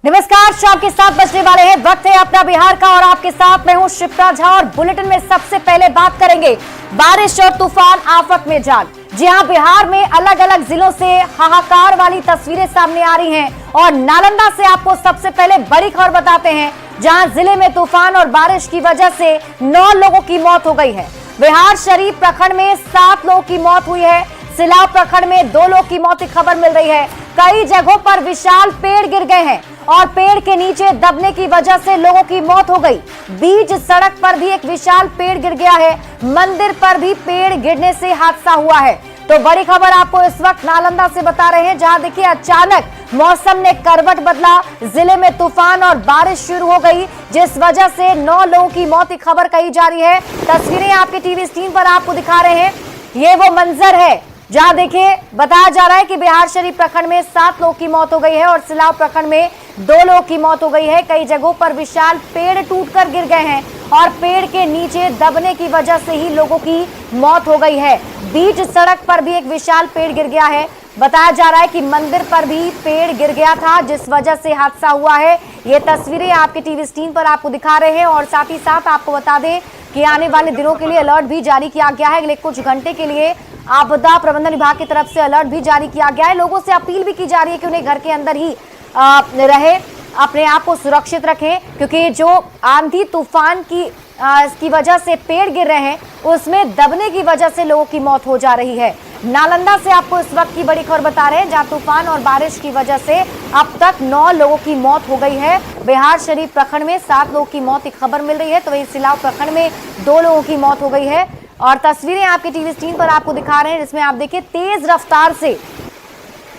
नमस्कार, शाम के 7 बजने वाले हैं। वक्त है अपना बिहार का और आपके साथ मैं हूं शिप्रा झा। और बुलेटिन में सबसे पहले बात करेंगे बारिश और तूफान आफत में जान। जी हां, बिहार में अलग अलग जिलों से हाहाकार वाली तस्वीरें सामने आ रही हैं और नालंदा से आपको सबसे पहले बड़ी खबर बताते हैं, जहां जिले में तूफान और बारिश की वजह से 9 लोगों की मौत हो गई है। बिहार शरीफ प्रखंड में 7 लोगों की मौत हुई है। सिलाव प्रखंड में 2 लोगों की मौत की खबर मिल रही है। कई जगहों पर विशाल पेड़ गिर गए हैं और पेड़ के नीचे दबने की वजह से लोगों की मौत हो गई। बीच सड़क पर भी एक विशाल पेड़ गिर गया है। मंदिर पर भी पेड़ गिरने से हादसा हुआ है। तो बड़ी खबर आपको इस वक्त नालंदा से बता रहे हैं, जहां देखिए अचानक मौसम ने करवट बदला। जिले में तूफान और बारिश शुरू हो गई, जिस वजह से 9 लोगों की मौत की खबर कही जा रही है। तस्वीरें आपके टीवी स्क्रीन पर आपको दिखा रहे हैं। ये वो मंजर है जहां देखिए बताया जा रहा है कि बिहार शरीफ प्रखंड में 7 लोगों की मौत हो गई है और सिलाव प्रखंड में 2 लोगों की मौत हो गई है। कई जगहों पर विशाल पेड़ टूटकर गिर गए हैं और पेड़ के नीचे दबने की वजह से ही लोगों की मौत हो गई है। बीच सड़क पर भी एक विशाल पेड़ गिर गया है। बताया जा रहा है कि मंदिर पर भी पेड़ गिर गया था, जिस वजह से हादसा हुआ है। ये तस्वीरें आपके टीवी स्क्रीन पर आपको दिखा रहे हैं और साथ ही साथ आपको बता दें कि आने वाले दिनों के लिए अलर्ट भी जारी किया गया है। अगले कुछ घंटे के लिए आपदा प्रबंधन विभाग की तरफ से अलर्ट भी जारी किया गया है। लोगों से अपील भी की जा रही है कि उन्हें घर के अंदर ही रहे, अपने आप को सुरक्षित रखें, क्योंकि जो आंधी तूफान की वजह से पेड़ गिर रहे हैं, उसमें दबने की वजह से लोगों की मौत हो जा रही है। नालंदा से आपको इस वक्त की बड़ी खबर बता रहे हैं, जहां तूफान और बारिश की वजह से अब तक 9 लोगों की मौत हो गई है। बिहार शरीफ प्रखंड में 7 लोगों की मौत की खबर मिल रही है, तो वहीं सिलाव प्रखंड में 2 लोगों की मौत हो गई है। और तस्वीरें आपके टीवी स्क्रीन पर आपको दिखा रहे हैं, जिसमें आप देखिए तेज रफ्तार से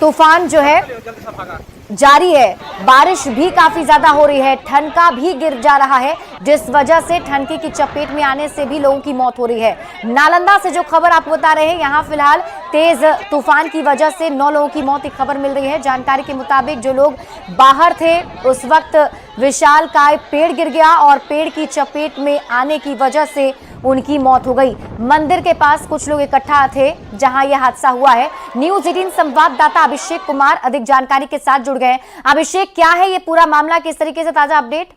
तूफान जो है जारी है। बारिश भी काफी ज्यादा हो रही है, ठनका भी गिर जा रहा है, जिस वजह से ठनके की चपेट में आने से भी लोगों की मौत हो रही है। नालंदा से जो खबर आपको बता रहे हैं, यहाँ फिलहाल तेज तूफान की वजह से 9 लोगों की मौत की खबर मिल रही है। जानकारी के मुताबिक जो लोग बाहर थे, उस वक्त विशालकाय पेड़ गिर गया और पेड़ की चपेट में आने की वजह से उनकी मौत हो गई। मंदिर के पास कुछ लोग इकट्ठा थे जहां यह हादसा हुआ है। न्यूज़ 18 संवाददाता अभिषेक कुमार अधिक जानकारी के साथ जुड़ गए। अभिषेक, क्या है ये पूरा मामला, किस तरीके से ताजा अपडेट?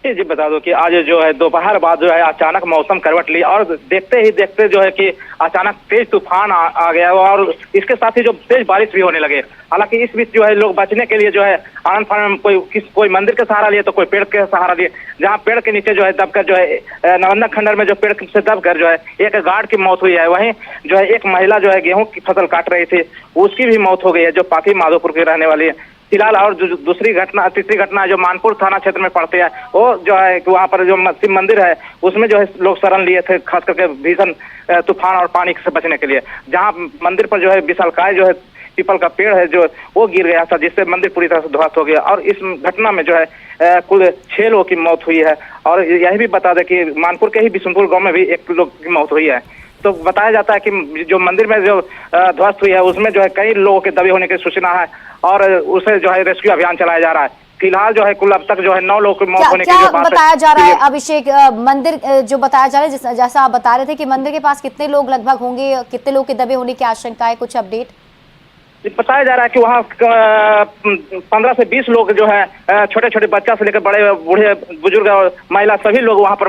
जी बता दो कि आज जो है दोपहर बाद जो है अचानक मौसम करवट ली और देखते ही देखते जो है कि अचानक तेज तूफान आ गया और इसके साथ ही जो तेज बारिश भी होने लगे। हालांकि इस बीच जो है लोग बचने के लिए जो है आनंद फानंद कोई मंदिर का सहारा लिए तो कोई पेड़ के सहारा लिए, जहां पेड़ के नीचे जो है दबकर जो है नालंदा खंडर में जो पेड़ से दबकर जो है एक गार्ड की मौत हुई है। वहीं जो है एक महिला जो है गेहूं की फसल काट रही थी, उसकी भी मौत हो गई है, जो पाथी माधोपुर की रहने वाली है। फिलहाल और तीसरी घटना जो मानपुर थाना क्षेत्र में पड़ती है, वो जो है कि वहाँ पर जो शिव मंदिर है उसमें जो है लोग शरण लिए थे, खास करके भीषण तूफान और पानी से बचने के लिए। जहाँ मंदिर पर जो है विशालकाय जो है पीपल का पेड़ है जो वो गिर गया था, जिससे मंदिर पूरी तरह से ध्वस्त हो गया। और इस घटना में जो है कुल 6 लोगों की मौत हुई है। और यह भी बता दें कि मानपुर के ही बिशुनपुर गाँव में भी 1 लोग की मौत हुई है। तो बताया जाता है कि जो मंदिर में जो ध्वस्त हुई है उसमें जो है कई लोगों के दबे होने की सूचना है और उसे जो है रेस्क्यू अभियान चलाया जा रहा है। फिलहाल जो है कुल अब तक जो है 9 लोगों की मौत होने की जो बात बताया जा रहा है। अभिषेक, मंदिर जो बताया जा रहा है, जैसा आप बता रहे थे कि मंदिर के पास कितने लोग लगभग होंगे, कितने लोग के दबे होने की आशंका है, कुछ अपडेट? बताया जा रहा है कि वहाँ 15 से 20 लोग जो है छोटे छोटे बच्चा से लेकर बड़े बूढ़े बुजुर्ग और महिला सभी लोग वहाँ पर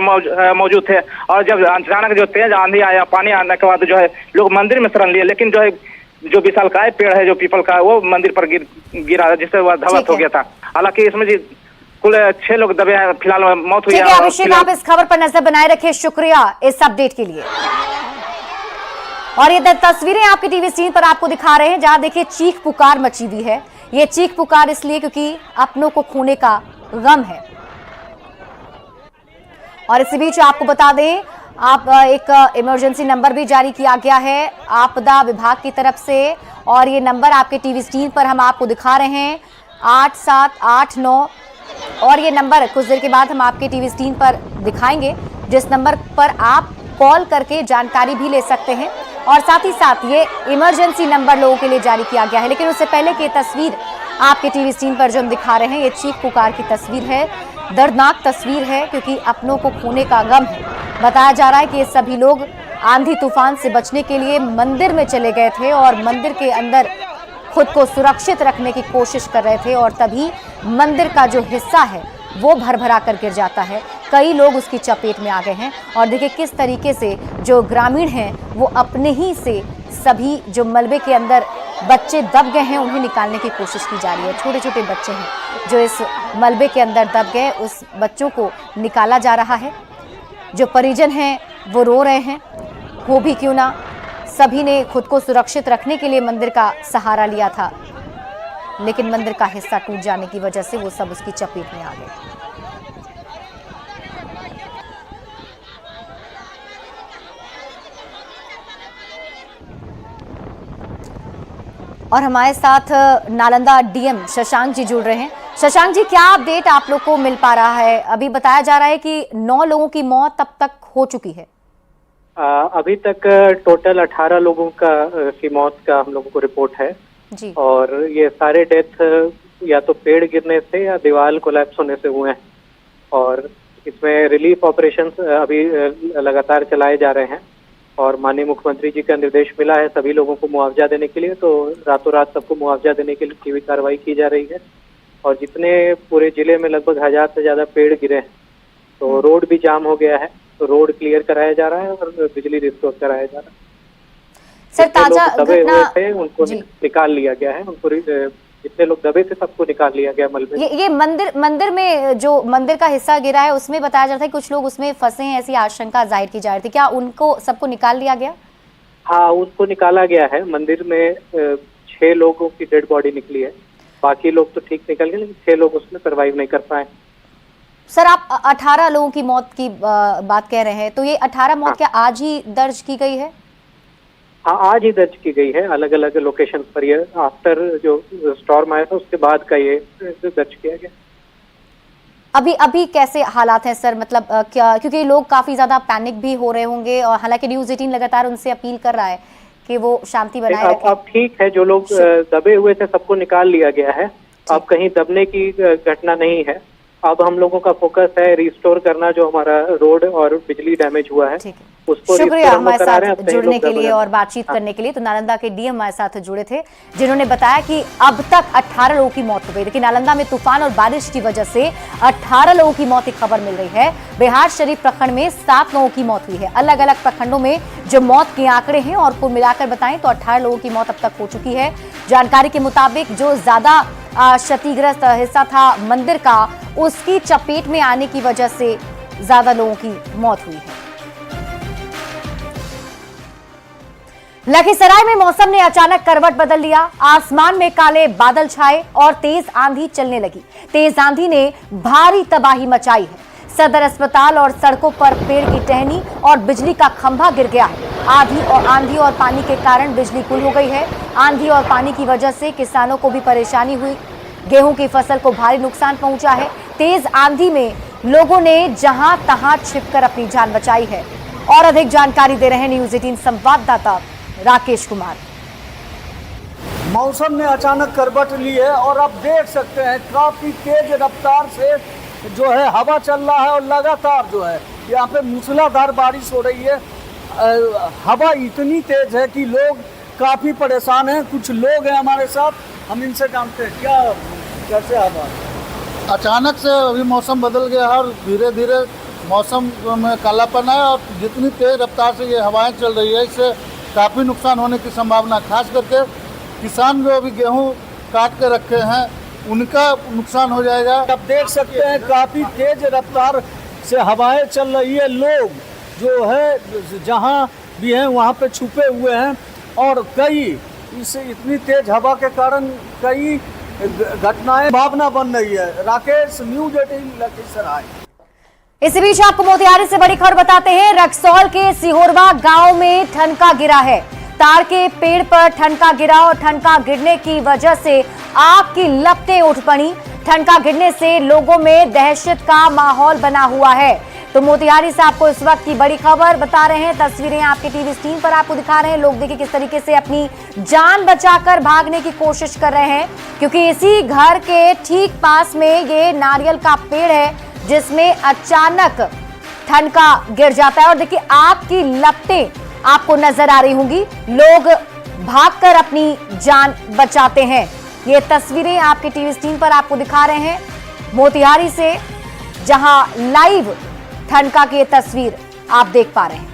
मौजूद थे। और जब अचानक जो तेज आंधी आया, पानी आने के बाद जो है लोग मंदिर में शरण लिए, लेकिन जो है जो विशालकाय पेड़ है जो पीपल का, वो मंदिर पर गिरा, जिससे वह ध्वस्त हो गया था। हालांकि इसमें जी कुल 6 लोग दबे हैं, फिलहाल मौत हुई है। अभिषेक, आप इस खबर पर नजर बनाए रखे, शुक्रिया इस अपडेट के लिए। और ये तस्वीरें आपके टीवी स्क्रीन पर आपको दिखा रहे हैं, जहां देखिए चीख पुकार मची हुई है। ये चीख पुकार इसलिए क्योंकि अपनों को खोने का गम है। और इसी बीच आपको बता दें, आप एक इमरजेंसी नंबर भी जारी किया गया है आपदा विभाग की तरफ से, और ये नंबर आपके टीवी स्क्रीन पर हम आपको दिखा रहे हैं 8789। और ये नंबर कुछ देर के बाद हम आपके टीवी स्क्रीन पर दिखाएंगे, जिस नंबर पर आप कॉल करके जानकारी भी ले सकते हैं। और साथ ही साथ ये इमरजेंसी नंबर लोगों के लिए जारी किया गया है। लेकिन उससे पहले की तस्वीर आपके टीवी स्क्रीन पर जो हम दिखा रहे हैं, ये चीख पुकार की तस्वीर है, दर्दनाक तस्वीर है, क्योंकि अपनों को खोने का गम है। बताया जा रहा है कि ये सभी लोग आंधी तूफान से बचने के लिए मंदिर में चले गए थे और मंदिर के अंदर खुद को सुरक्षित रखने की कोशिश कर रहे थे और तभी मंदिर का जो हिस्सा है वो भरभरा कर गिर जाता है। कई लोग उसकी चपेट में आ गए हैं और देखिए किस तरीके से जो ग्रामीण हैं वो अपने ही से सभी जो मलबे के अंदर बच्चे दब गए हैं उन्हें निकालने की कोशिश की जा रही है। छोटे छोटे बच्चे हैं जो इस मलबे के अंदर दब गए, उस बच्चों को निकाला जा रहा है। जो परिजन हैं वो रो रहे हैं, हो भी क्यों ना, सभी ने खुद को सुरक्षित रखने के लिए मंदिर का सहारा लिया था, लेकिन मंदिर का हिस्सा टूट जाने की वजह से वो सब उसकी चपेट में आ गए। और हमारे साथ नालंदा डीएम शशांक जी जुड़ रहे हैं। शशांक जी, क्या अपडेट आप लोग को मिल पा रहा है? अभी बताया जा रहा है कि 9 लोगों की मौत तब तक हो चुकी है। अभी तक टोटल 18 लोगों की मौत का हम लोगों को रिपोर्ट है जी। और ये सारे डेथ या तो पेड़ गिरने से या दीवार कोलैप्स होने से हुए हैं और इसमें रिलीफ ऑपरेशंस अभी लगातार चलाए जा रहे हैं और माननीय मुख्यमंत्री जी का निर्देश मिला है सभी लोगों को मुआवजा देने के लिए, तो रातों रात सबको मुआवजा देने के लिए की भी कार्रवाई की जा रही है। और जितने पूरे जिले में लगभग 1000 से ज्यादा पेड़ गिरे हैं तो रोड भी जाम हो गया है, तो रोड क्लियर कराया जा रहा है और बिजली रिस्टोर कराया जा रहा है। सर, ताजा दबे घटना हुए थे उनको निकाल लिया गया है, उनको जितने लोग दबे थे सबको निकाल लिया गया मलबे। ये मंदिर में जो मंदिर का हिस्सा गिरा है उसमें बताया जा रहा है कुछ लोग उसमें फंसे हैं, ऐसी आशंका जाहिर की जा रही थी। क्या उनको सबको निकाल लिया गया? हाँ, उसको निकाला गया है। मंदिर में 6 लोगों की डेड बॉडी निकली है, बाकी लोग तो ठीक निकल गए लेकिन 6 लोग उसमें सर्वाइव नहीं कर पाए। सर, आप 18 लोगों की मौत की बात कह रहे हैं, तो ये 18 मौत क्या आज ही दर्ज की गई है? हाँ, आज ही दर्ज की गई है अलग अलग लोकेशन पर। ये आफ्टर जो स्टॉर्म आया था उसके बाद का ये दर्ज किया गया। अभी कैसे हालात हैं सर? मतलब क्या, क्योंकि लोग काफी ज्यादा पैनिक भी हो रहे होंगे और हालांकि न्यूज़ 18 लगातार उनसे अपील कर रहा है कि वो शांति बनाए रखें। अब ठीक है, जो लोग दबे हुए थे सबको निकाल लिया गया है। अब कहीं दबने की घटना नहीं है। अब हम लोगों का फोकस है रिस्टोर करना जो हमारा रोड और बिजली डैमेज हुआ है उसको। शुक्रिया हमारे साथ जुड़ने के लिए और बातचीत करने के लिए। तो नालंदा के डीएम हमारे साथ जुड़े थे जिन्होंने बताया कि अब तक 18 लोगों की मौत हो गई, लेकिन नालंदा में तूफान और बारिश की वजह से 18 लोगों की मौत की खबर मिल रही है। बिहार शरीफ प्रखंड में 7 लोगों की मौत हुई है। अलग अलग प्रखंडों में जो मौत के आंकड़े हैं और कुल मिलाकर बताएं तो 18 लोगों की मौत अब तक हो चुकी है। जानकारी के मुताबिक जो ज्यादा क्षतिग्रस्त हिस्सा था मंदिर का, उसकी चपेट में आने की वजह से ज्यादा लोगों की मौत हुई है। लखीसराय में मौसम ने अचानक करवट बदल लिया। आसमान में काले बादल छाए और तेज आंधी चलने लगी। तेज आंधी ने भारी तबाही मचाई है। सदर अस्पताल और सड़कों पर पेड़ की टहनी और बिजली का खंभा गिर गया है। आंधी और पानी के कारण बिजली गुल हो गई है। आंधी और पानी की वजह से किसानों को भी परेशानी हुई। गेहूं की फसल को भारी नुकसान पहुंचा है। तेज आंधी में लोगों ने जहां तहां छिपकर अपनी जान बचाई है। और अधिक जानकारी दे रहे हैं न्यूज़ 18 संवाददाता राकेश कुमार। मौसम ने अचानक करवट ली है और आप देख सकते हैं काफी तेज रफ्तार से जो है हवा चल रहा है और लगातार जो है यहाँ पे मूसलाधार बारिश हो रही है। हवा इतनी तेज है कि लोग काफी परेशान हैं। कुछ लोग हैं हमारे साथ, हम इनसे जानते हैं क्या कैसे हवा। अचानक से अभी मौसम बदल गया है और धीरे धीरे मौसम में कालापन है और जितनी तेज रफ्तार से ये हवाएं चल रही है इससे काफ़ी नुकसान होने की संभावना, खास करके किसान जो अभी गेहूं काट के रखे हैं उनका नुकसान हो जाएगा। आप देख सकते हैं काफ़ी तेज रफ्तार से हवाएं चल रही है। लोग जो है जहां भी हैं वहां पे छुपे हुए हैं और कई इतनी तेज हवा के कारण कई घटनाएं भावना बन रही है। राकेश, न्यूज़ 18 लखीसराय। इसी बीच आपको मोतिहारी से बड़ी खबर बताते हैं। रक्सौल के सिहोरवा गांव में ठनका गिरा है। तार के पेड़ पर ठनका गिरा और ठनका गिरने की वजह से आग की लपटें उठ पड़ी। ठनका गिरने से लोगों में दहशत का माहौल बना हुआ है। तो मोतिहारी से आपको इस वक्त की बड़ी खबर बता रहे हैं। तस्वीरें आपके टीवी स्क्रीन पर आपको दिखा रहे हैं। लोग देखिए किस तरीके से अपनी जान बचाकर भागने की कोशिश कर रहे हैं, क्योंकि इसी घर के ठीक पास में ये नारियल का पेड़ है जिसमें अचानक ठनका गिर जाता है। और देखिए आग की लपटें आपको नजर आ रही होंगी। लोग भागकर अपनी जान बचाते हैं। ये तस्वीरें आपके टीवी स्क्रीन पर आपको दिखा रहे हैं मोतिहारी से, जहां लाइव ठनका की ये तस्वीर आप देख पा रहे हैं।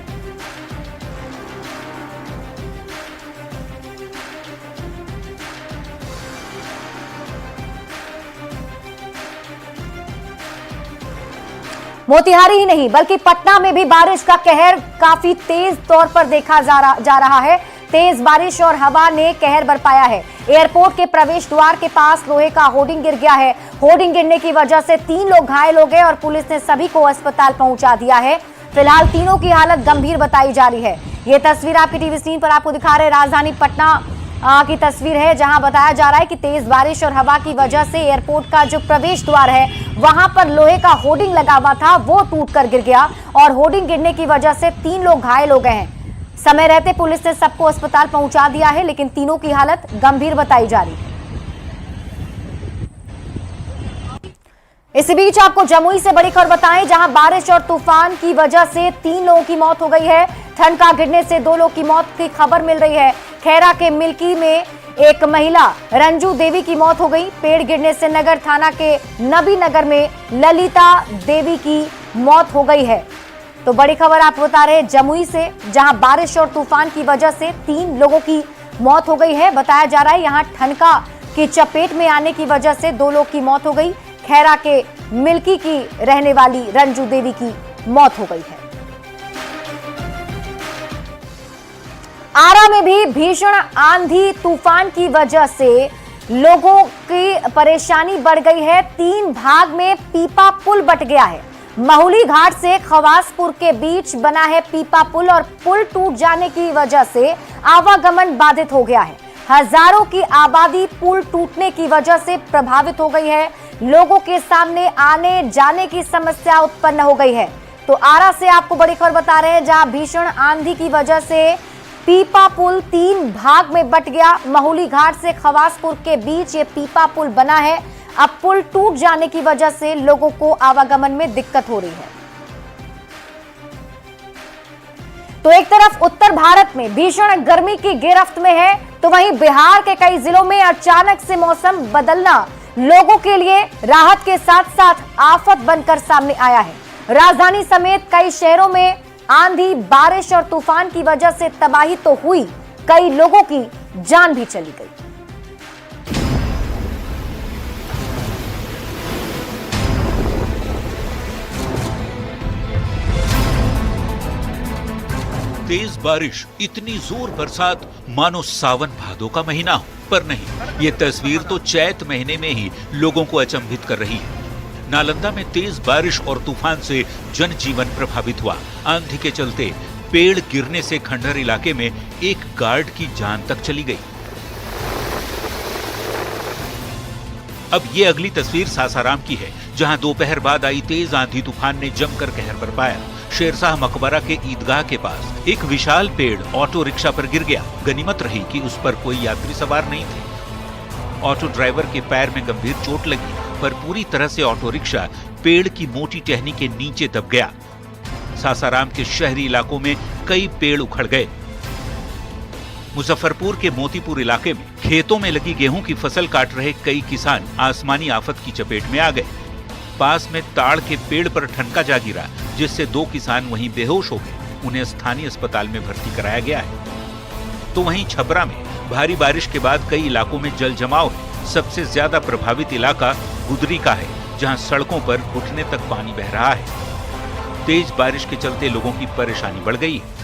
मोतिहारी ही नहीं बल्कि पटना में भी बारिश का कहर काफी तेज तौर पर देखा जा रहा है। तेज बारिश और हवा ने कहर बरपाया है। एयरपोर्ट के प्रवेश द्वार के पास लोहे का होर्डिंग गिर गया है। होर्डिंग गिरने की वजह से 3 लोग घायल हो गए और पुलिस ने सभी को अस्पताल पहुंचा दिया है। फिलहाल तीनों की हालत गंभीर बताई जा रही है। ये तस्वीर आपकी टीवी स्क्रीन पर आपको दिखा रहे राजधानी पटना की तस्वीर है, जहां बताया जा रहा है कि तेज बारिश और हवा की वजह से एयरपोर्ट का जो प्रवेश द्वार है वहां पर लोहे का होर्डिंग लगा हुआ था, वो टूटकर गिर गया और होर्डिंग गिरने की वजह से 3 लोग घायल हो गए हैं। समय रहते पुलिस ने सबको अस्पताल पहुंचा दिया है, लेकिन तीनों की हालत गंभीर बताई जा रही है। इसी बीच आपको जमुई से बड़ी खबर बताएं, जहां बारिश और तूफान की वजह से 3 लोगों की मौत हो गई है। ठनका गिरने से 2 लोगों की मौत की खबर मिल रही है। खैरा के मिल्की में एक महिला रंजू देवी की मौत हो गई। पेड़ गिरने से नगर थाना के नबी नगर में ललिता देवी की मौत हो गई है। तो बड़ी खबर आप बता रहे हैं जमुई से, जहां बारिश और तूफान की वजह से 3 लोगों की मौत हो गई है। बताया जा रहा है यहां ठनका की चपेट में आने की वजह से 2 लोग की मौत हो गई। खैरा के मिल्की की रहने वाली रंजू देवी की मौत हो गई है। आरा में भी भीषण आंधी तूफान की वजह से लोगों की परेशानी बढ़ गई है। 3 भाग में पीपा पुल बट गया है। महुली घाट से खवासपुर के बीच बना है पीपा पुल और पुल टूट जाने की वजह से आवागमन बाधित हो गया है। हजारों की आबादी पुल टूटने की वजह से प्रभावित हो गई है। लोगों के सामने आने जाने की समस्या उत्पन्न हो गई है। तो आरा से आपको बड़ी खबर बता रहे हैं, जहां भीषण आंधी की वजह से पीपा पुल 3 भाग में बट गया। महुली घाट से खवासपुर के बीच ये पीपा पुल बना है। अब पुल टूट जाने की वजह से लोगों को आवागमन में दिक्कत हो रही है। तो एक तरफ उत्तर भारत में भीषण गर्मी की गिरफ्त में है, तो वहीं बिहार के कई जिलों में अचानक से मौसम बदलना लोगों के लिए राहत के साथ साथ आफत बनकर सामने आया है। राजधानी समेत कई शहरों में आंधी, बारिश और तूफान की वजह से तबाही तो हुई, कई लोगों की जान भी चली गई। तेज बारिश, इतनी जोर बरसात मानो सावन भादों का महीना हो, पर नहीं, ये तस्वीर तो चैत महीने में ही लोगों को अचंभित कर रही है। नालंदा में तेज बारिश और तूफान से जनजीवन प्रभावित हुआ। आंधी के चलते पेड़ गिरने से खंडहर इलाके में एक गार्ड की जान तक चली गई। अब ये अगली तस्वीर सासाराम की है, जहां दोपहर बाद आई तेज आंधी तूफान ने जमकर कहर बरपाया। शेरशाह मकबरा के ईदगाह के पास एक विशाल पेड़ ऑटो रिक्शा पर गिर गया। गनीमत रही कि उस पर कोई यात्री सवार नहीं थे। ऑटो ड्राइवर के पैर में गंभीर चोट लगी, पर पूरी तरह से ऑटो रिक्शा पेड़ की मोटी टहनी के नीचे दब गया। सासाराम के शहरी इलाकों में कई पेड़ उखड़ गए। मुजफ्फरपुर के मोतीपुर इलाके में खेतों में लगी गेहूं की फसल काट रहे कई किसान आसमानी आफत की चपेट में आ गए। पास में ताड़ के पेड़ पर ठनका जा गिरा, जिससे 2 किसान वहीं बेहोश हो गए। उन्हें स्थानीय अस्पताल में भर्ती कराया गया है। तो वहीं छपरा में भारी बारिश के बाद कई इलाकों में जल जमाव है। सबसे ज्यादा प्रभावित इलाका गुदरी का है, जहां सड़कों पर घुटने तक पानी बह रहा है। तेज बारिश के चलते लोगों की परेशानी बढ़ गई है।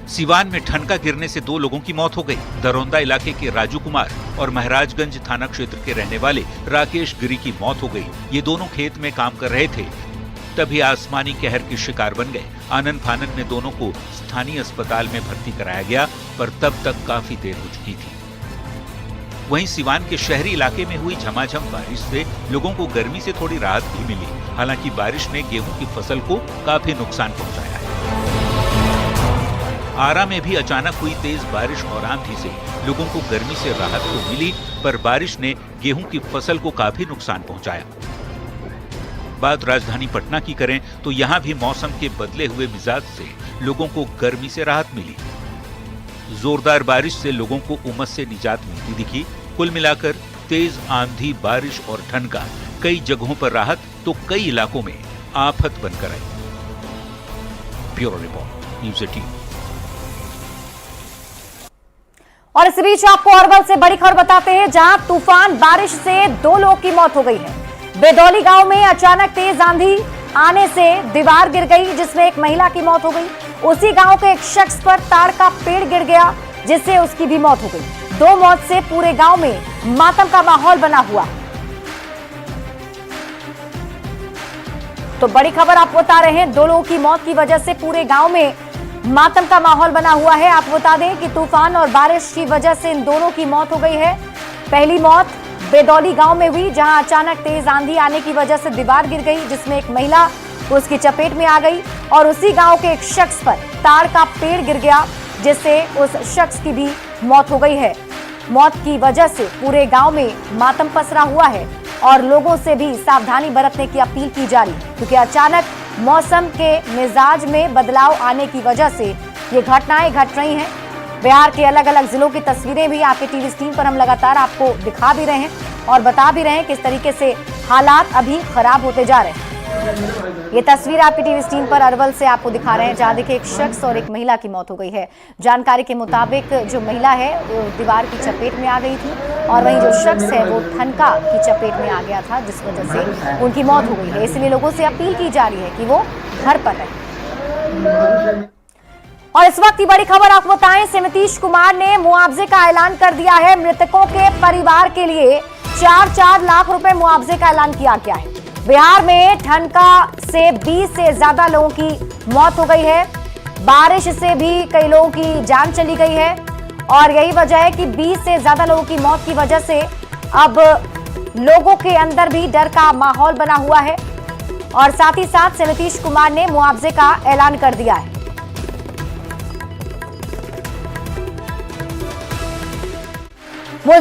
सिवान में ठनका गिरने से 2 लोगों की मौत हो गई। दरौंदा इलाके के राजू कुमार और महाराजगंज थाना क्षेत्र के रहने वाले राकेश गिरी की मौत हो गई। ये दोनों खेत में काम कर रहे थे, तभी आसमानी कहर के शिकार बन गए। आनन फानन में दोनों को स्थानीय अस्पताल में भर्ती कराया गया, पर तब तक काफी देर हो चुकी थी। वहीं सिवान के शहरी इलाके में हुई झमाझम बारिश से लोगों को गर्मी से थोड़ी राहत भी मिली। हालांकि बारिश ने गेहूं की फसल को काफी नुकसान पहुंचाया है। आरा में भी अचानक हुई तेज बारिश और आंधी से लोगों को गर्मी से राहत तो मिली, पर बारिश ने गेहूं की फसल को काफी नुकसान पहुंचाया। बात राजधानी पटना की करें तो यहां भी मौसम के बदले हुए मिजाज से लोगों को गर्मी से राहत मिली। जोरदार बारिश से लोगों को उमस से निजात मिलती दिखी। कुल मिलाकर तेज आंधी, बारिश और ठनका कई जगहों पर राहत तो कई इलाकों में आफत बनकर आई। Bureau report, news 18। और इस बीच आपको अरवल से बड़ी खबर बताते हैं, जहां तूफान बारिश से 2 लोगों की मौत हो गई है। बेदौली गांव में अचानक तेज आंधी आने से दीवार गिर गई, जिसमें एक महिला की मौत हो गई। उसी गांव के एक शख्स पर ताड़ का पेड़ गिर गया, जिससे उसकी भी मौत हो गई। 2 मौत से पूरे गांव में मातम का माहौल बना हुआ है। तो बड़ी खबर आपको बता रहे हैं, 2 लोगों की मौत की वजह से पूरे गांव में मातम का माहौल बना हुआ है। आपको बता दें कि तूफान और बारिश की वजह से इन दोनों की मौत हो गई है। पहली मौत बेदौली गांव में हुई, जहां अचानक तेज आंधी आने की वजह से दीवार गिर गई, जिसमें एक महिला उसकी चपेट में आ गई। और उसी गांव के एक शख्स पर ताड़ का पेड़ गिर गया, जिससे उस शख्स की भी मौत हो गई है। मौत की वजह से पूरे गांव में मातम पसरा हुआ है और लोगों से भी सावधानी बरतने की अपील की जा रही है, क्योंकि अचानक मौसम के मिजाज में बदलाव आने की वजह से ये घटनाएं घट रही हैं। बिहार के अलग अलग जिलों की तस्वीरें भी आपके टीवी स्क्रीन पर हम लगातार आपको दिखा भी रहे हैं और बता भी रहे हैं किस तरीके से हालात अभी खराब होते जा रहे हैं। ये तस्वीर आपकी टीवी स्क्रीन पर अरवल से आपको दिखा रहे हैं, जहां देखिए एक शख्स और एक महिला की मौत हो गई है। जानकारी के मुताबिक जो महिला है वो दीवार की चपेट में आ गई थी और वहीं जो शख्स है वो ठनका की चपेट में आ गया था, जिस वजह से उनकी मौत हो गई है। इसलिए लोगों से अपील की जा रही है कि वो घर पर रहें। और इस वक्त की बड़ी खबर आपको बताएं, नीतीश कुमार ने मुआवजे का ऐलान कर दिया है। मृतकों के परिवार के लिए 4-4 लाख रुपए मुआवजे का ऐलान किया गया है। बिहार में ठनका से 20 से ज्यादा लोगों की मौत हो गई है। बारिश से भी कई लोगों की जान चली गई है और यही वजह है कि 20 से ज्यादा लोगों की मौत की वजह से अब लोगों के अंदर भी डर का माहौल बना हुआ है और साथ ही साथ नीतीश कुमार ने मुआवजे का ऐलान कर दिया है।